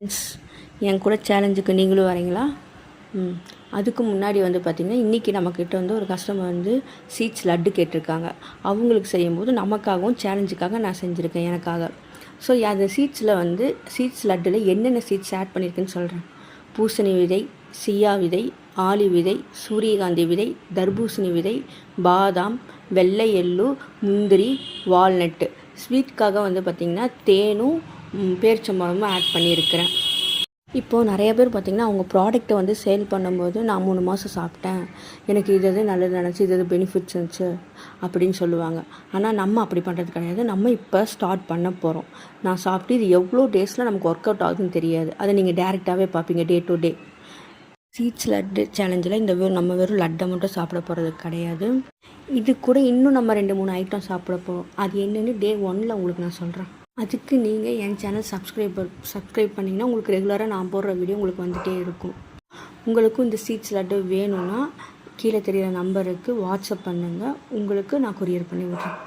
Friends, என் கூட சேலஞ்சுக்கு நீங்களும் வரீங்களா? அதுக்கு முன்னாடி பார்த்திங்கன்னா, இன்றைக்கி நம்மக்கிட்ட ஒரு கஸ்டமர் சீட்ஸ் லட்டு கேட்டிருக்காங்க. அவங்களுக்கு செய்யும்போது நமக்காகவும் சேலஞ்சுக்காக நான் செஞ்சுருக்கேன் எனக்காக. ஸோ அந்த சீட்ஸ் லட்டில் என்னென்ன சீட்ஸ் ஆட் பண்ணியிருக்குன்னு சொல்கிறேன். பூசணி விதை, சியா விதை, ஆளி விதை, சூரியகாந்தி விதை, தர்பூசணி விதை, பாதாம், வெள்ளை எள்ளு, முந்திரி, வால்நட்டு. ஸ்வீட்காக பார்த்திங்கன்னா தேனும் பேரிச்சம்பழமும் ஆட் பண்ணியிருக்கிறேன். இப்போது நிறைய பேர் பார்த்திங்கன்னா அவங்க ப்ராடக்ட்டை சேல் பண்ணும்போது நான் 3 மாதம் சாப்பிட்டேன், எனக்கு இது நல்லது நினச்சி இது பெனிஃபிட்ஸ் இருந்துச்சு அப்படின்னு சொல்லுவாங்க. ஆனால் நம்ம அப்படி பண்ணுறது கிடையாது. நம்ம இப்போ ஸ்டார்ட் பண்ண போகிறோம். நான் சாப்பிட்டு இது எவ்வளோ டேஸில் நமக்கு ஒர்க் அவுட் ஆகுதுன்னு தெரியாது. அதை நீங்கள் டேரெக்டாகவே பார்ப்பீங்க டே டு டே. சீட்ஸ் லட்டு சேலஞ்சில் நம்ம வெறும் லட்டை மட்டும் சாப்பிட போகிறது கிடையாது. இது கூட இன்னும் நம்ம 2-3 ஐட்டம் சாப்பிட போகிறோம். அது என்னென்னு டே 1 உங்களுக்கு நான் சொல்கிறேன். அதுக்கு நீங்கள் என் சேனல் சப்ஸ்கிரைப் பண்ணிங்கன்னா உங்களுக்கு ரெகுலராக நான் போடுற வீடியோ உங்களுக்கு வந்துகிட்டே இருக்கும். உங்களுக்கும் இந்த சீட்ஸ் லட்டு வேணும்னா கீழே தெரிகிற நம்பருக்கு வாட்ஸ்அப் பண்ணுங்கள். உங்களுக்கு நான் கொரியர் பண்ணி விட்றேன்.